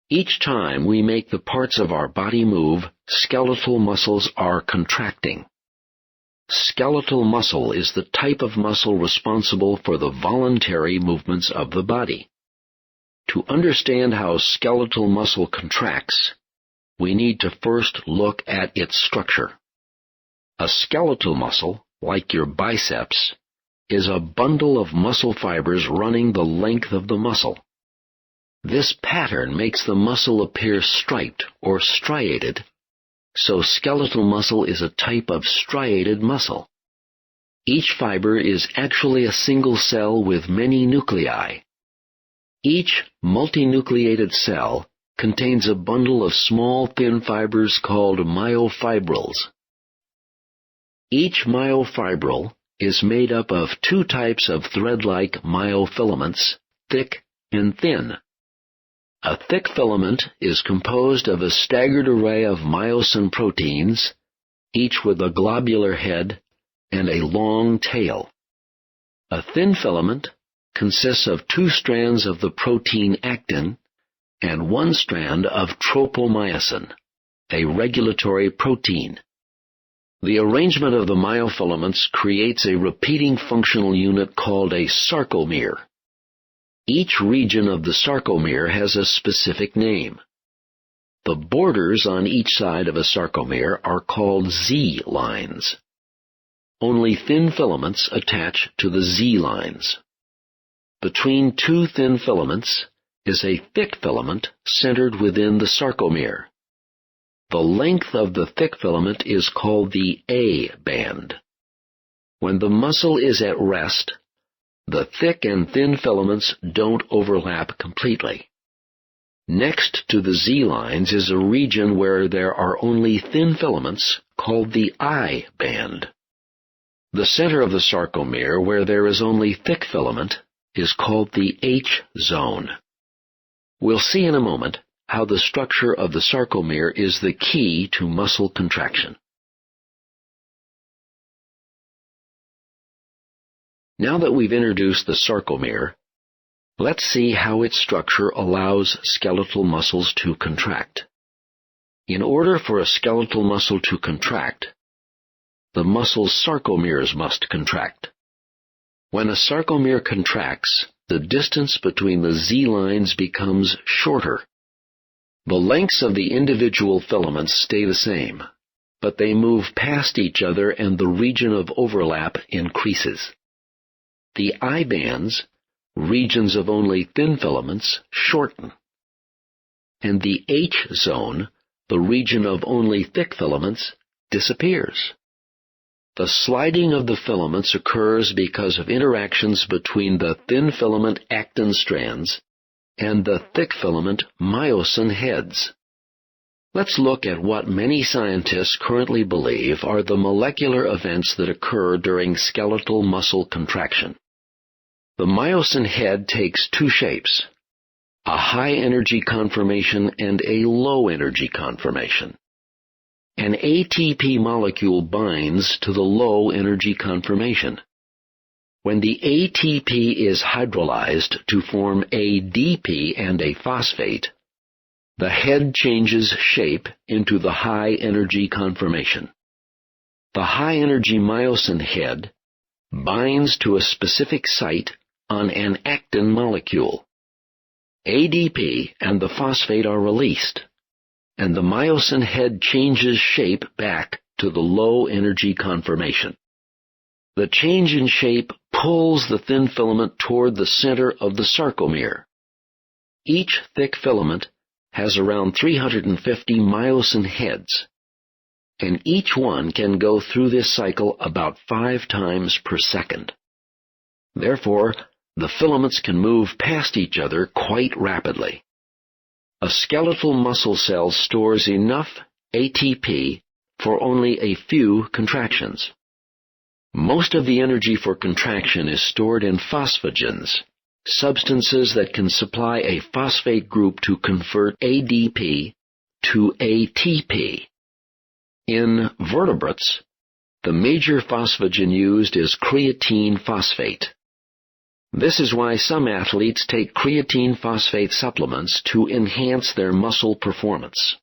Each time we make the parts of our body move, skeletal muscles are contracting. Skeletal muscle is the type of muscle responsible for the voluntary movements of the body. To understand how skeletal muscle contracts, we need to first look at its structure. A skeletal muscle, like your biceps, is a bundle of muscle fibers running the length of the muscle. This pattern makes the muscle appear striped or striated, so skeletal muscle is a type of striated muscle. Each fiber is actually a single cell with many nuclei. Each multinucleated cell contains a bundle of small thin fibers called myofibrils. Each myofibril is made up of two types of thread-like myofilaments, thick and thin. A thick filament is composed of a staggered array of myosin proteins, each with a globular head and a long tail. A thin filament consists of two strands of the protein actin and one strand of tropomyosin, a regulatory protein. The arrangement of the myofilaments creates a repeating functional unit called a sarcomere. Each region of the sarcomere has a specific name. The borders on each side of a sarcomere are called Z lines. Only thin filaments attach to the Z lines. Between two thin filaments is a thick filament centered within the sarcomere. The length of the thick filament is called the A band. When the muscle is at rest, the thick and thin filaments don't overlap completely. Next to the Z lines is a region where there are only thin filaments called the I band. The center of the sarcomere, where there is only thick filament, is called the H zone. We'll see in a moment how the structure of the sarcomere is the key to muscle contraction. Now that we've introduced the sarcomere, let's see how its structure allows skeletal muscles to contract. In order for a skeletal muscle to contract, the muscle's sarcomeres must contract. When a sarcomere contracts, the distance between the Z lines becomes shorter. The lengths of the individual filaments stay the same, but they move past each other and the region of overlap increases. The I bands, regions of only thin filaments, shorten. And the H zone, the region of only thick filaments, disappears. The sliding of the filaments occurs because of interactions between the thin filament actin strands and the thick filament myosin heads. Let's look at what many scientists currently believe are the molecular events that occur during skeletal muscle contraction. The myosin head takes two shapes, a high-energy conformation and a low-energy conformation. An ATP molecule binds to the low-energy conformation. When the ATP is hydrolyzed to form ADP and a phosphate, the head changes shape into the high-energy conformation. The high-energy myosin head binds to a specific site on an actin molecule. ADP and the phosphate are released, and the myosin head changes shape back to the low-energy conformation. The change in shape pulls the thin filament toward the center of the sarcomere. Each thick filament has around 350 myosin heads, and each one can go through this cycle about 5 times per second. Therefore, the filaments can move past each other quite rapidly. A skeletal muscle cell stores enough ATP for only a few contractions. Most of the energy for contraction is stored in phosphagens, substances that can supply a phosphate group to convert ADP to ATP. In vertebrates, the major phosphagen used is creatine phosphate. This is why some athletes take creatine phosphate supplements to enhance their muscle performance.